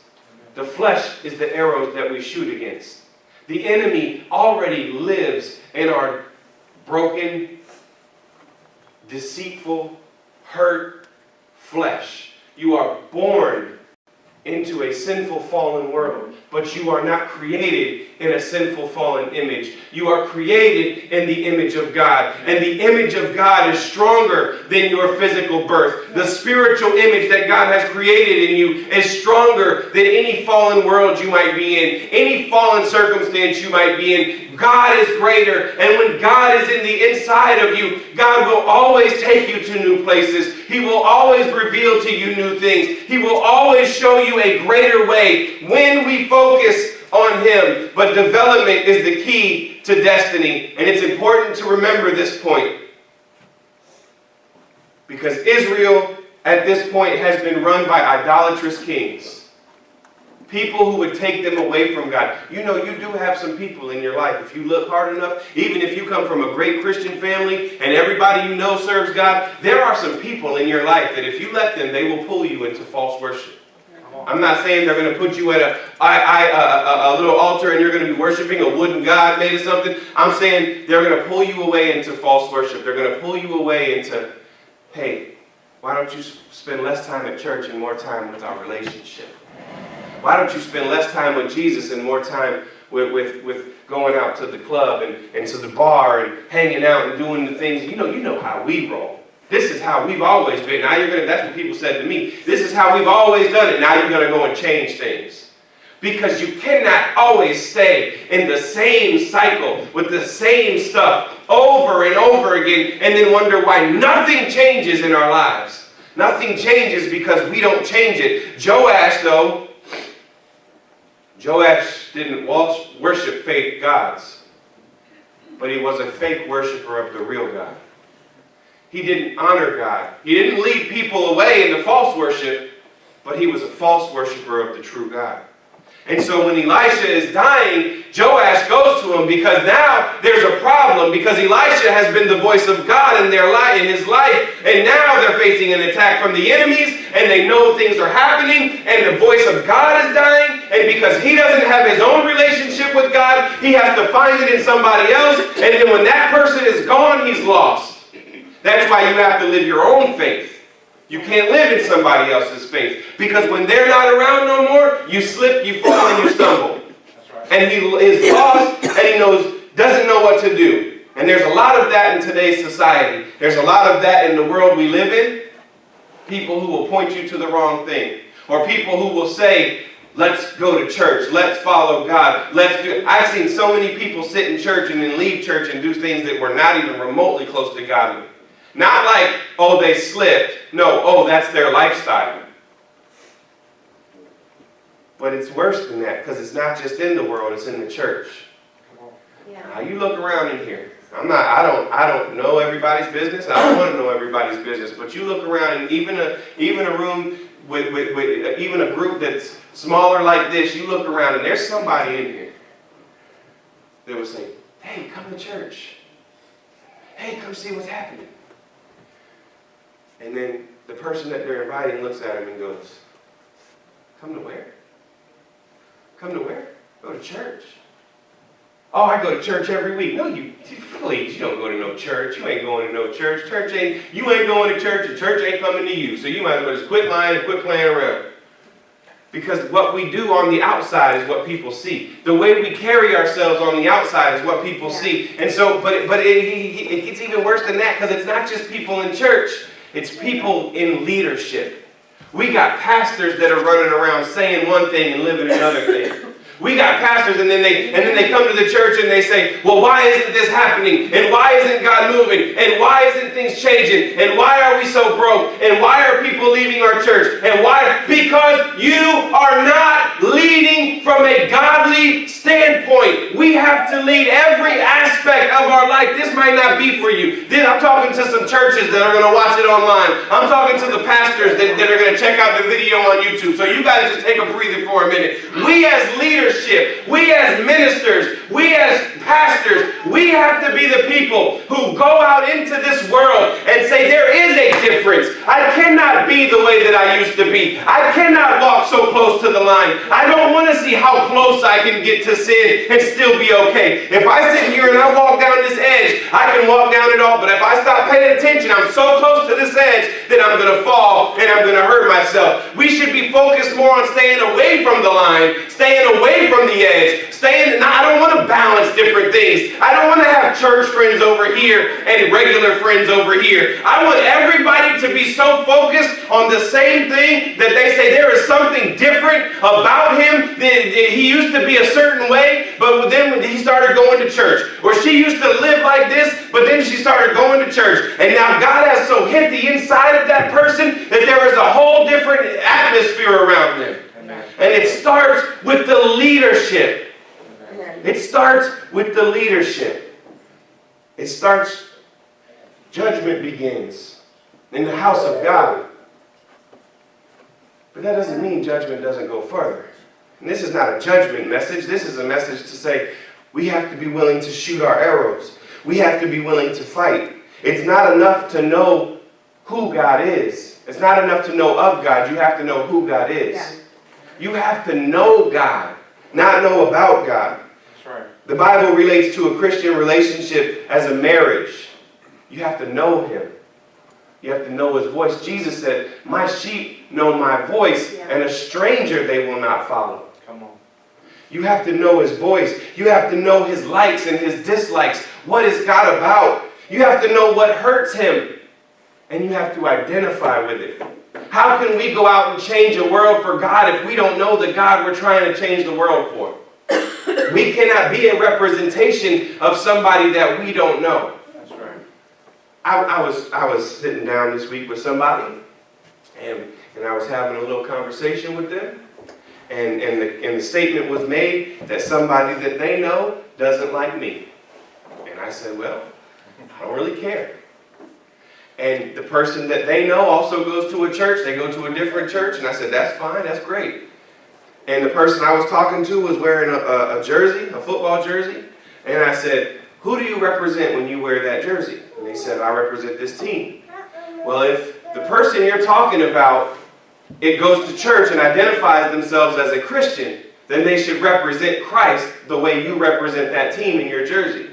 The flesh is the arrows that we shoot against. The enemy already lives in our broken, deceitful, hurt flesh. You are born into a sinful, fallen world, but you are not created in a sinful, fallen image. You are created in the image of God, and the image of God is stronger than your physical birth. The spiritual image that God has created in you is stronger than any fallen world you might be in, any fallen circumstance you might be in. God is greater, and when God is in the inside of you, God will always take you to new places. He will always reveal to you new things. He will always show you a greater way when we focus on Him. But development is the key to destiny, and it's important to remember this point, because Israel at this point has been run by idolatrous kings. People who would take them away from God. You know, you do have some people in your life, if you look hard enough, even if you come from a great Christian family and everybody you know serves God, there are some people in your life that if you let them, they will pull you into false worship. I'm not saying they're going to put you at a little altar and you're going to be worshiping a wooden god made of something. I'm saying they're going to pull you away into false worship. They're going to pull you away into, hey, why don't you spend less time at church and more time with our relationship? Why don't you spend less time with Jesus and more time with going out to the club and to the bar and hanging out and doing the things? You know how we roll. This is how we've always been. Now that's what people said to me. This is how we've always done it. Now you're going to go and change things. Because you cannot always stay in the same cycle with the same stuff over and over again and then wonder why nothing changes in our lives. Nothing changes because we don't change it. Joash didn't worship fake gods, but he was a fake worshiper of the real God. He didn't honor God. He didn't lead people away into false worship, but he was a false worshiper of the true God. And so when Elisha is dying, Joash goes to him because now there's a problem, because Elisha has been the voice of God in his life, and now they're facing an attack from the enemies, and they know things are happening, and the voice of God is dying, and because he doesn't have his own relationship with God, he has to find it in somebody else, and then when that person is gone, he's lost. That's why you have to live your own faith. You can't live in somebody else's faith. Because when they're not around no more, you slip, you fall, and you stumble.
That's right.
And he is lost, and he doesn't know what to do. And there's a lot of that in today's society. There's a lot of that in the world we live in. People who will point you to the wrong thing. Or people who will say, let's go to church, let's follow God, let's do it. I've seen so many people sit in church and then leave church and do things that were not even remotely close to godly. Not like, oh, they slipped. No, oh, that's their lifestyle. But it's worse than that, because it's not just in the world, it's in the church.
Yeah.
Now you look around in here. I don't know everybody's business. I don't want to know everybody's business. But you look around, and even a room with even a group that's smaller like this, you look around and there's somebody in here that will say, hey, come to church. Hey, come see what's happening. And then the person that they're inviting looks at him and goes, come to where? Come to where? Go to church. Oh, I go to church every week. No, please, you don't go to no church. You ain't going to no church. You ain't going to church, and church ain't coming to you. So you might as well just quit lying and quit playing around. Because what we do on the outside is what people see. The way we carry ourselves on the outside is what people see. And so, but it gets even worse than that, because it's not just people in church. It's people in leadership. We got pastors that are running around saying one thing and living another thing. We got pastors and then they come to the church and they say, well, why isn't this happening? And why isn't God moving? And why isn't things changing? And why are we so broke? And why are people leaving our church? And why? Because you are not leading from a godly standpoint. We have to lead every aspect of our life. This might not be for you. I'm talking to some churches that are going to watch it online. I'm talking to the pastors that are going to check out the video on YouTube. So you guys just take a breather for a minute. We as leaders, we as ministers, we as pastors, we have to be the people who go out into this world and say there is a difference. I cannot be the way that I used to be. I cannot walk so close to the line. I don't want to see how close I can get to sin and still be okay. If I sit here and I walk down this edge, I can walk down it all. But if I stop paying attention, I'm so close to this edge that I'm going to fall and I'm going to hurt myself. We should be focused more on staying away from the line, staying away from the edge, I don't want to balance different things. I don't want to have church friends over here and regular friends over here. I want everybody to be so focused on the same thing that they say there is something different about him. He used to be a certain way, but then he started going to church. Or she used to live like this, but then she started going to church. And now God has so hit the inside of that person that there is a whole different atmosphere around them. And it starts with the leadership. It starts with the leadership. It starts, judgment begins in the house of God. But that doesn't mean judgment doesn't go further. And this is not a judgment message. This is a message to say we have to be willing to shoot our arrows. We have to be willing to fight. It's not enough to know who God is. It's not enough to know of God. You have to know who God is. Yeah. You have to know God, not know about God.
That's right.
The Bible relates to a Christian relationship as a marriage. You have to know him. You have to know his voice. Jesus said, my sheep know my voice, and a stranger they will not follow.
Come on.
You have to know his voice. You have to know his likes and his dislikes. What is God about? You have to know what hurts him. And you have to identify with it. How can we go out and change a world for God if we don't know the God we're trying to change the world for? We cannot be a representation of somebody that we don't know.
That's right.
I was sitting down this week with somebody, and I was having a little conversation with them, and the statement was made that somebody that they know doesn't like me. And I said, well, I don't really care. And the person that they know also goes to a church. They go to a different church, and I said, that's fine, that's great. And the person I was talking to was wearing a jersey, a football jersey. And I said, who do you represent when you wear that jersey? And they said, I represent this team. Well, if the person you're talking about, it goes to church and identifies themselves as a Christian, then they should represent Christ the way you represent that team in your jersey.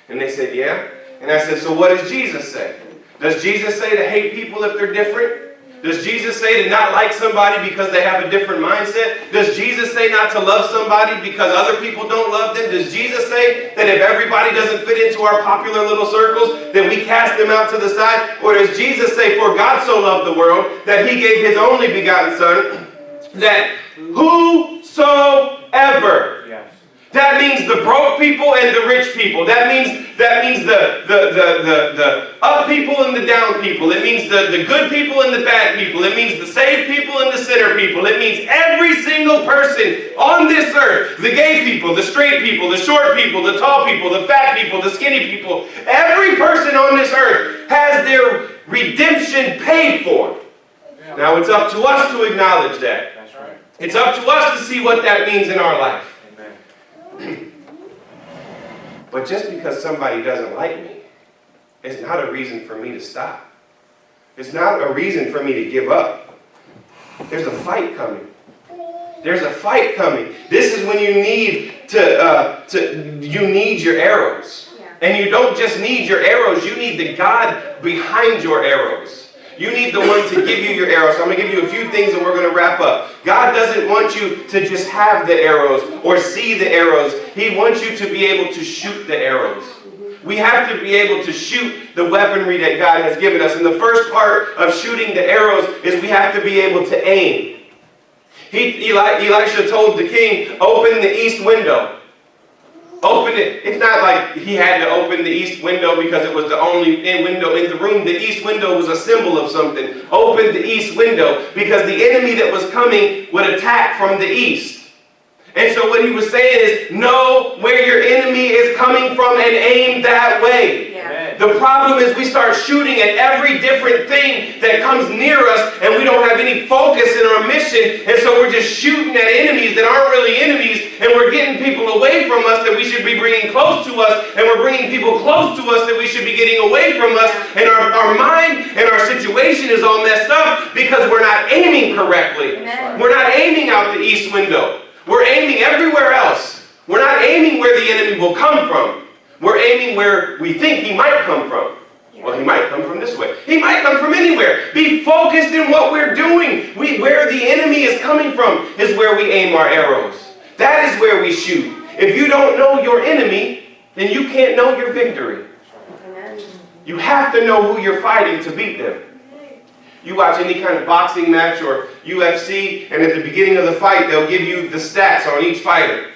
And they said, yeah. And I said, so what does Jesus say? Does Jesus say to hate people if they're different? Does Jesus say to not like somebody because they have a different mindset? Does Jesus say not to love somebody because other people don't love them? Does Jesus say that if everybody doesn't fit into our popular little circles, then we cast them out to the side? Or does Jesus say, for God so loved the world that he gave his only begotten Son, that whosoever... That means the broke people and the rich people. That means the up people and the down people. It means the good people and the bad people. It means the saved people and the sinner people. It means every single person on this earth, the gay people, the straight people, the short people, the tall people, the fat people, the skinny people, every person on this earth has their redemption paid for. Yeah. Now it's up to us to acknowledge that. That's right. It's up to us to see what that means in our life. But just because somebody doesn't like me, it's not a reason for me to stop. It's not a reason for me to give up. There's a fight coming. There's a fight coming. This is when you need you need your arrows. And you don't just need your arrows, you need the God behind your arrows. You need the one to give you your arrows. So I'm going to give you a few things and we're going to wrap up. God doesn't want you to just have the arrows or see the arrows. He wants you to be able to shoot the arrows. We have to be able to shoot the weaponry that God has given us. And the first part of shooting the arrows is we have to be able to aim. Elisha told the king, open the east window. Open it. It's not like he had to open the east window because it was the only window in the room. The east window was a symbol of something. Open the east window because the enemy that was coming would attack from the east. And so what he was saying is, know where your enemy is coming from and aim that way. Yeah. The problem is we start shooting at every different thing that comes near us and we don't have any focus in our mission. And so we're just shooting at enemies that aren't really enemies, and we're getting people away from us that we should be bringing close to us, and we're bringing people close to us that we should be getting away from us. And our mind and our situation is all messed up because we're not aiming correctly. Amen. We're not aiming out the east window. We're aiming everywhere else. We're not aiming where the enemy will come from. We're aiming where we think he might come from. Well, he might come from this way. He might come from anywhere. Be focused in what we're doing. Where the enemy is coming from is where we aim our arrows. That is where we shoot. If you don't know your enemy, then you can't know your victory. You have to know who you're fighting to beat them. You watch any kind of boxing match or UFC, and at the beginning of the fight, they'll give you the stats on each fighter.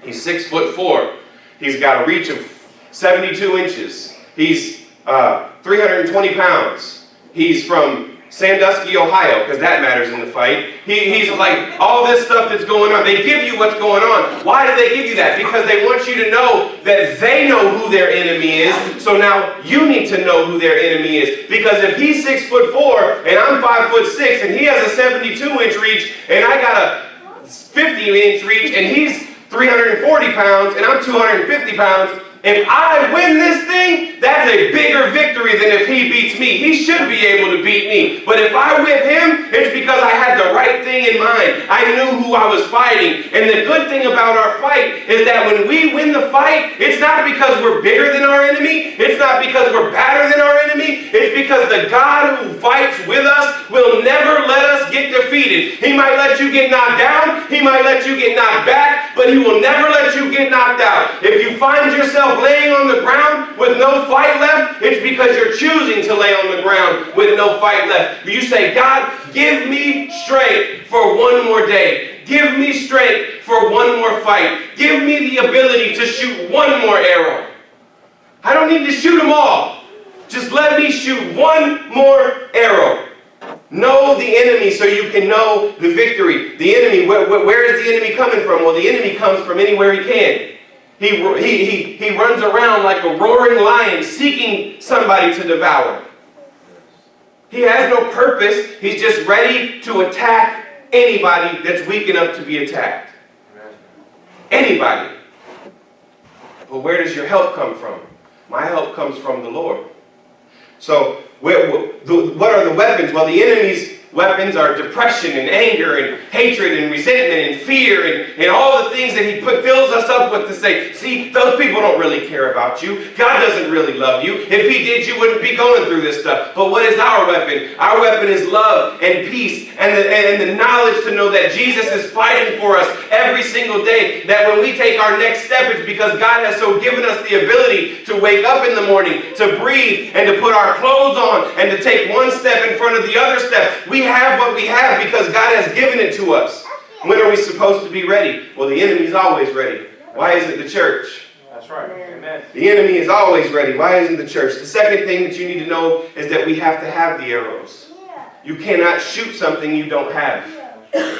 He's 6'4". He's got a reach of 72 inches. He's 320 pounds. He's from Sandusky, Ohio, because that matters in the fight. He's like all this stuff that's going on. They give you what's going on. Why do they give you that? Because they want you to know that they know who their enemy is. So now you need to know who their enemy is. Because if he's 6'4" and I'm 5'6" and he has a 72-inch reach and I got a 50-inch reach and he's 340 pounds and I'm 250 pounds, if I win this thing, that's a bigger victory than if he beats me. He should be able to beat me. But if I whip him, it's because I had the right thing in mind. I knew who I was fighting. And the good thing about our fight is that when we win the fight, it's not because we're bigger than our enemy. It's not because we're badder than our enemy. It's because the God who fights with us will never let us get defeated. He might let you get knocked down. He might let you get knocked back, but he will never let you get knocked out. If you find yourself laying on the ground with no fight left, it's because you're choosing to lay on the ground with no fight left. You say, God, give me strength for one more day. Give me strength for one more fight. Give me the ability to shoot one more arrow. I don't need to shoot them all. Just let me shoot one more arrow. Know the enemy so you can know the victory. The enemy, where is the enemy coming from? Well, the enemy comes from anywhere he can. He runs around like a roaring lion seeking somebody to devour. He has no purpose. He's just ready to attack anybody that's weak enough to be attacked. Anybody. But where does your help come from? My help comes from the Lord. So, what are the weapons? Well, the enemy's weapons are depression and anger and hatred and resentment and fear and all the things that he fills us up with to say, see, those people don't really care about you. God doesn't really love you. If he did, you wouldn't be going through this stuff. But what is our weapon? Our weapon is love and peace and the knowledge to know that Jesus is fighting for us every single day. That when we take our next step, it's because God has so given us the ability to wake up in the morning, to breathe, and to put our clothes on, and to take one step in front of the other step. We have what we have because God has given it to us. When are we supposed to be ready? Well, the enemy's always ready. Why isn't the church?
That's right. Amen.
The enemy is always ready. Why isn't the church? The second thing that you need to know is that we have to have the arrows. You cannot shoot something you don't have.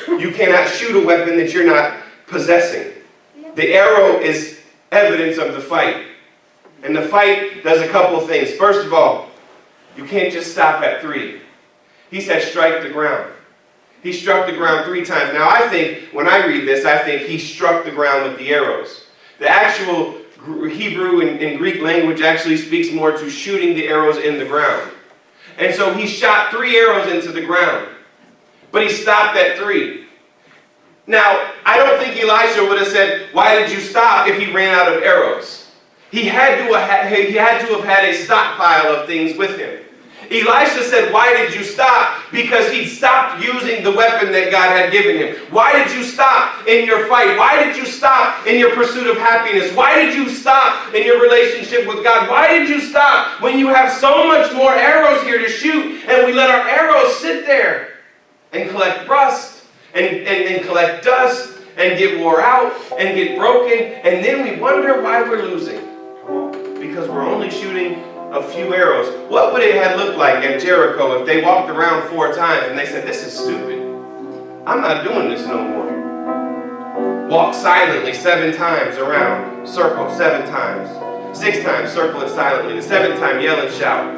You cannot shoot a weapon that you're not possessing. The arrow is evidence of the fight. And the fight does a couple of things. First of all, you can't just stop at 3. He said, strike the ground. He struck the ground 3 times. Now, I think, when I read this, I think he struck the ground with the arrows. The actual Hebrew and Greek language actually speaks more to shooting the arrows in the ground. And so he shot 3 arrows into the ground. But he stopped at 3. Now, I don't think Elisha would have said, why did you stop if he ran out of arrows? He had to have had a stockpile of things with him. Elisha said, why did you stop? Because he stopped using the weapon that God had given him. Why did you stop in your fight? Why did you stop in your pursuit of happiness? Why did you stop in your relationship with God? Why did you stop when you have so much more arrows here to shoot and we let our arrows sit there and collect rust and collect dust and get wore out and get broken, and then we wonder why we're losing? Because we're only shooting a few arrows. What would it have looked like at Jericho if they walked around 4 times and they said, this is stupid. I'm not doing this no more. Walk silently 7 times around. Circle 7 times. 6 times, circle it silently. The 7th time, yell and shout.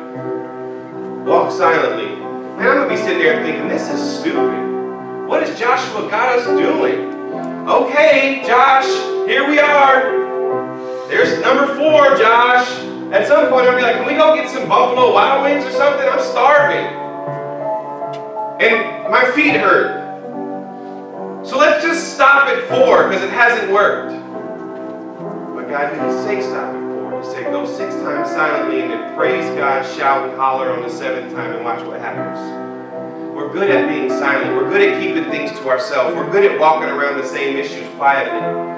Walk silently. Man, I'm going to be sitting there thinking, this is stupid. What is Joshua got us doing? Okay, Josh, here we are. There's number 4, Josh. At some point, I'll be like, can we go get some Buffalo Wild Wings or something? I'm starving. And my feet hurt. So let's just stop at 4 because it hasn't worked. But God didn't say stop at 4. He said go 6 times silently and then praise God, shout and holler on the 7th time and watch what happens. We're good at being silent. We're good at keeping things to ourselves. We're good at walking around the same issues quietly.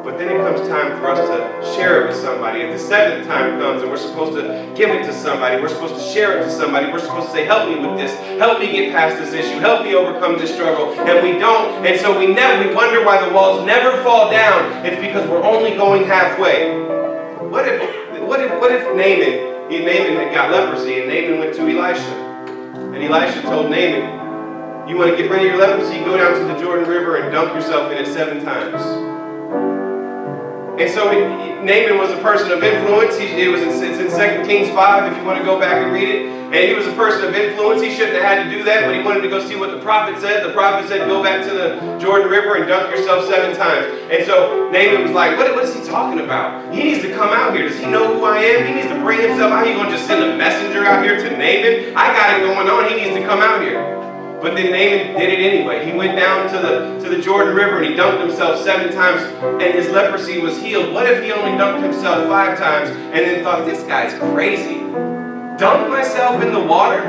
But then it comes time for us to share it with somebody. If the 7th time comes and we're supposed to give it to somebody, we're supposed to share it to somebody, we're supposed to say, help me with this, help me get past this issue, help me overcome this struggle, and we don't, and so we wonder why the walls never fall down. It's because we're only going halfway. What if Naaman had got leprosy, and Naaman went to Elisha, and Elisha told Naaman, you want to get rid of your leprosy, go down to the Jordan River and dunk yourself in it 7 times. And so Naaman was a person of influence. It's in 2 Kings 5 if you want to go back and read it. And he was a person of influence. He shouldn't have had to do that, but he wanted to go see what the prophet said. The prophet said, go back to the Jordan River and dunk yourself 7 times. And so Naaman was like, what is he talking about? He needs to come out here. Does he know who I am? He needs to bring himself out. He's going to just send a messenger out here to Naaman? I got it going on. He needs to come out here. But then Naaman did it anyway. He went down to the Jordan River and he dunked himself 7 times and his leprosy was healed. What if he only dunked himself 5 times and then thought, this guy's crazy? dunk myself in the water?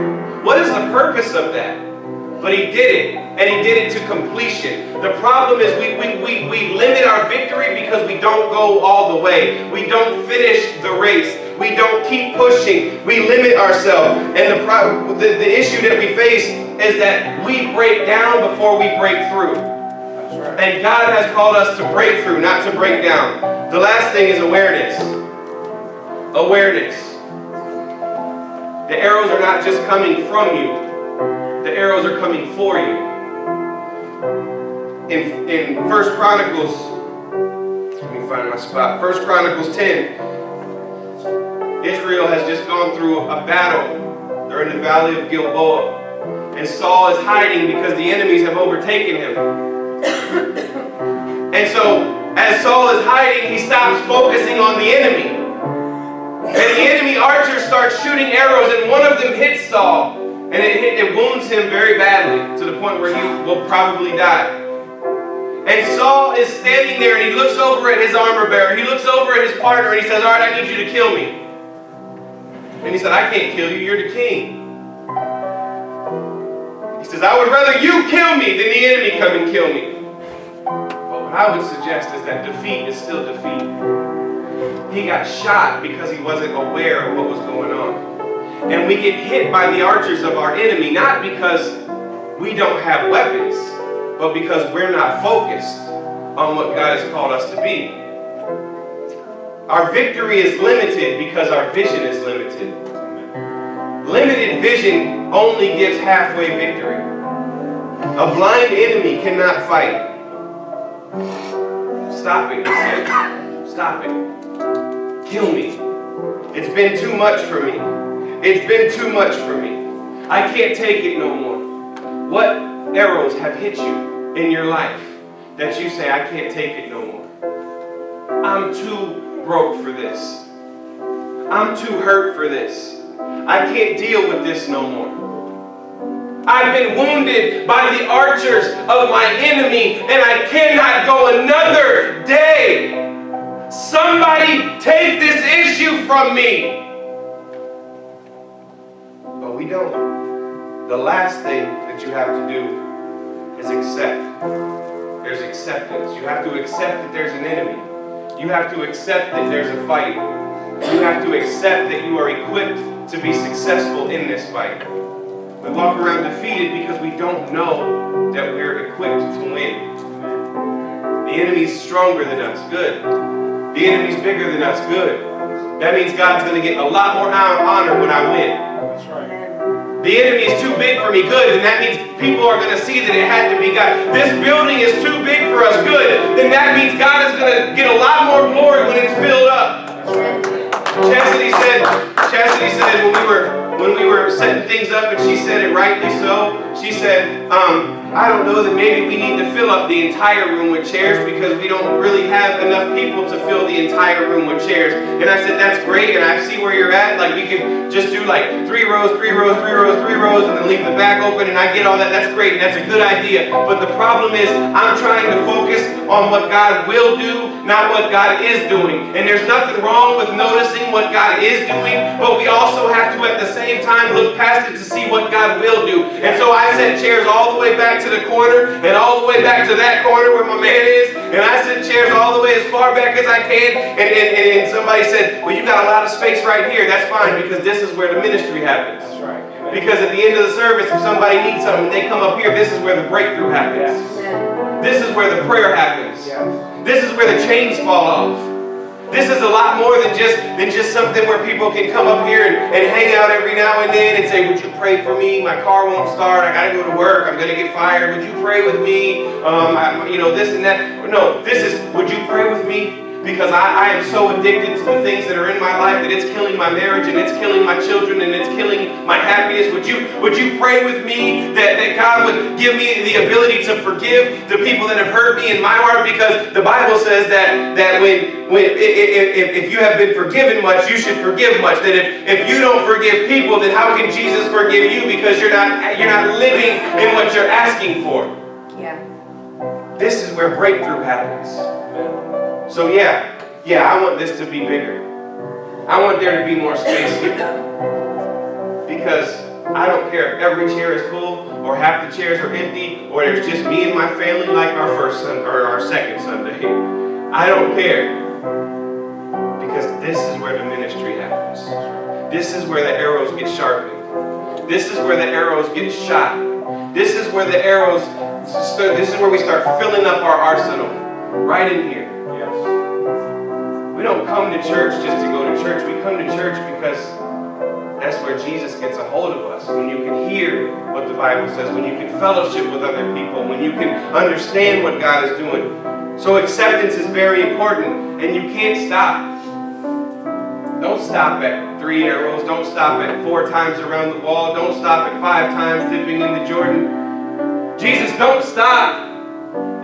What is the purpose of that? But he did it, and he did it to completion. The problem is we limit our victory because we don't go all the way. We don't finish the race. We don't keep pushing. We limit ourselves. And the issue that we face is that we break down before we break through.
That's right.
And God has called us to break through, not to break down. The last thing is awareness. Awareness. The arrows are not just coming from you. The arrows are coming for you. In 1 Chronicles, let me find my spot. 1 Chronicles 10. Israel has just gone through a battle. They're in the valley of Gilboa. And Saul is hiding because the enemies have overtaken him. And so, as Saul is hiding, he stops focusing on the enemy. And the enemy archers start shooting arrows, and one of them hits Saul. And it wounds him very badly, to the point where he will probably die. And Saul is standing there, and he looks over at his armor bearer. He looks over at his partner, and he says, all right, I need you to kill me. And he said, I can't kill you, you're the king. He says, I would rather you kill me than the enemy come and kill me. But what I would suggest is that defeat is still defeat. He got shot because he wasn't aware of what was going on. And we get hit by the archers of our enemy, not because we don't have weapons, but because we're not focused on what God has called us to be. Our victory is limited because our vision is limited. Limited vision only gives halfway victory. A blind enemy cannot fight. Stop it, he said. Stop it. Kill me. It's been too much for me. It's been too much for me. I can't take it no more. What arrows have hit you in your life that you say, I can't take it no more? I'm too broke for this. I'm too hurt for this. I can't deal with this no more. I've been wounded by the archers of my enemy, and I cannot go another day. Somebody take this issue from me. But we don't. The last thing that you have to do is accept. There's acceptance. You have to accept that there's an enemy. You have to accept that there's a fight. You have to accept that you are equipped to be successful in this fight. We walk around defeated because we don't know that we're equipped to win. The enemy's stronger than us. Good. The enemy's bigger than us. Good. That means God's going to get a lot more honor when I win.
That's right.
The enemy is too big for me. Good. And that means people are going to see that it had to be God. This building is too big for us. Good. Then that means God is going to get a lot more glory when it's filled up. Chastity said when we were setting things up, and she said it rightly so. She said, I don't know that maybe we need to fill up the entire room with chairs because we don't really have enough people to fill the entire room with chairs. And I said, that's great, and I see where you're at. Like, we can just do like 3 rows, 3 rows, 3 rows, 3 rows, and then leave the back open, and I get all that. That's great, and that's a good idea. But the problem is, I'm trying to focus on what God will do, not what God is doing. And there's nothing wrong with noticing what God is doing, but we also have to at the same time look past it to see what God will do. And so I set chairs all the way back to the corner and all the way back to that corner where my man is, and I set chairs all the way as far back as I can, and somebody said, well, you got a lot of space right here. That's fine, because this is where the ministry happens.
That's right. Amen.
Because at the end of the service, if somebody needs something, they come up here, this is where the breakthrough happens.
Yes.
This is where the prayer happens.
Yes.
This is where the chains fall off. This is a lot more than just something where people can come up here and hang out every now and then and say, would you pray for me? My car won't start. I got to go to work. I'm going to get fired. Would you pray with me? This and that. No, this is, would you pray with me? Because I am so addicted to the things that are in my life that it's killing my marriage, and it's killing my children, and it's killing my happiness. Would you pray with me that God would give me the ability to forgive the people that have hurt me in my heart? Because the Bible says that if you have been forgiven much, you should forgive much. That if you don't forgive people, then how can Jesus forgive you? Because you're not living in what you're asking for.
Yeah.
This is where breakthrough happens. So yeah, I want this to be bigger. I want there to be more space here. Because I don't care if every chair is full or half the chairs are empty or there's just me and my family like our first Sunday or our second Sunday. I don't care. Because this is where the ministry happens. This is where the arrows get sharpened. This is where the arrows get shot. This is where the arrows, this is where we start filling up our arsenal. Right in here.
Yes.
We don't come to church just to go to church. We come to church because that's where Jesus gets a hold of us. When you can hear what the Bible says, when you can fellowship with other people, when you can understand what God is doing. So acceptance is very important, and you can't stop. Don't stop at 3 arrows. Don't stop at 4 times around the wall. Don't stop at 5 times dipping in the Jordan. Jesus, don't stop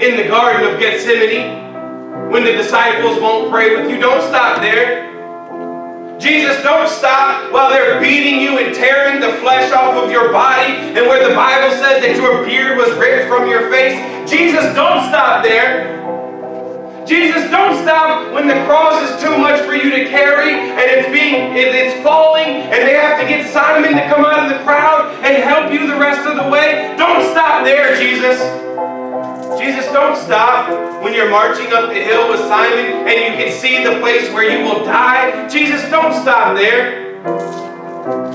in the Garden of Gethsemane when the disciples won't pray with you. Don't stop there. Jesus, don't stop while they're beating you and tearing the flesh off of your body and where the Bible says that your beard was ripped from your face. Jesus, don't stop there. Jesus, don't stop when the cross is too much for you to carry and it's falling and they have to get Simon to come out of the crowd and help you the rest of the way. Don't stop there, Jesus. Jesus, don't stop when you're marching up the hill with Simon and you can see the place where you will die. Jesus, don't stop there.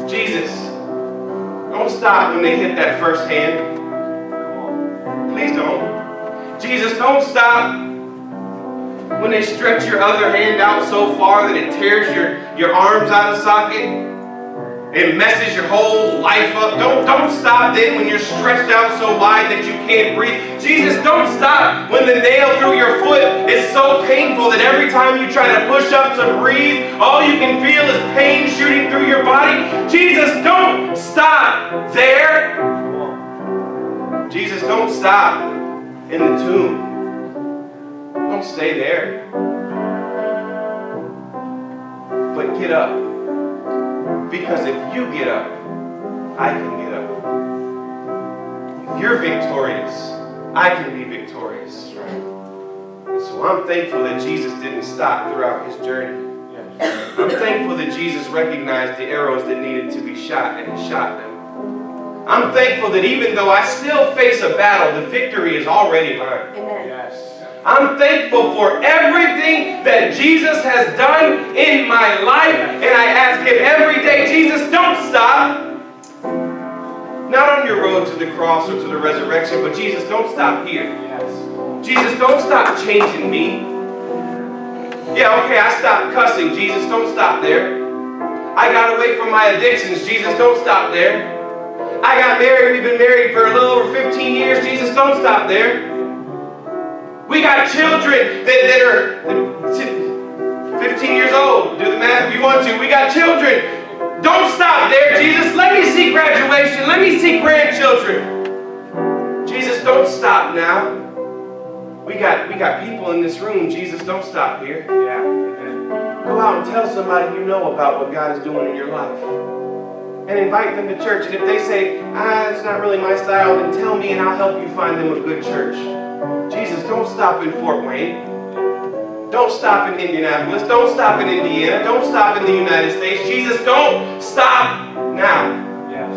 Jesus, don't stop when they hit that first hand. Please don't. Jesus, don't stop when they stretch your other hand out so far that it tears your arms out of socket. It messes your whole life up. Don't stop then when you're stretched out so wide that you can't breathe. Jesus, don't stop when the nail through your foot is so painful that every time you try to push up to breathe, all you can feel is pain shooting through your body. Jesus, don't stop there. Jesus, don't stop in the tomb. Don't stay there. But get up. Because if you get up, I can get up. If you're victorious, I can be victorious. And so I'm thankful that Jesus didn't stop throughout his journey. I'm thankful that Jesus recognized the arrows that needed to be shot and he shot them. I'm thankful that even though I still face a battle, the victory is already mine.
Amen. Yes.
I'm thankful for everything that Jesus has done in my life, and I ask him every day, Jesus, don't stop. Not on your road to the cross or to the resurrection, but Jesus, don't stop here.
Yes.
Jesus, don't stop changing me. Yeah, okay, I stopped cussing. Jesus, don't stop there. I got away from my addictions. Jesus, don't stop there. I got married. We've been married for a little over 15 years. Jesus, don't stop there. We got children that are 15 years old. Do the math if you want to. We got children. Don't stop there, Jesus. Let me see graduation. Let me see grandchildren. Jesus, don't stop now. We got people in this room. Jesus, don't stop here.
Yeah.
Go out and tell somebody you know about what God is doing in your life. And invite them to church. And if they say, it's not really my style, then tell me and I'll help you find them a good church. Jesus, don't stop in Fort Wayne. Don't stop in Indianapolis. Don't stop in Indiana. Don't stop in the United States. Jesus, don't stop now.
Yes.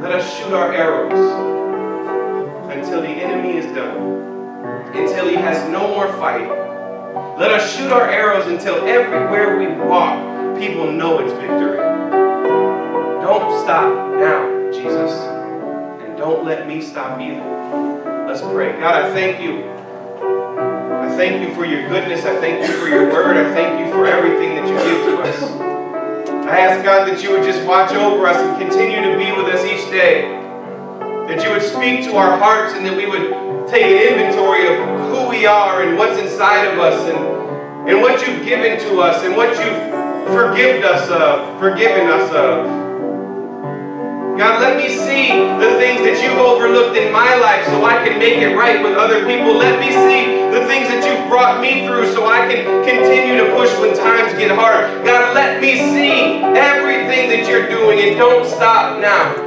Let us shoot our arrows until the enemy is done. Until he has no more fight. Let us shoot our arrows until everywhere we walk, people know it's victory. Don't stop now, Jesus. And don't let me stop either. Let's pray. God, I thank you. I thank you for your goodness. I thank you for your word. I thank you for everything that you give to us. I ask, God, that you would just watch over us and continue to be with us each day. That you would speak to our hearts and that we would take an inventory of who we are and what's inside of us and what you've given to us and what you've forgiven us of. God, let me see the things that you've overlooked in my life so I can make it right with other people. Let me see the things that you've brought me through so I can continue to push when times get hard. God, let me see everything that you're doing and don't stop now.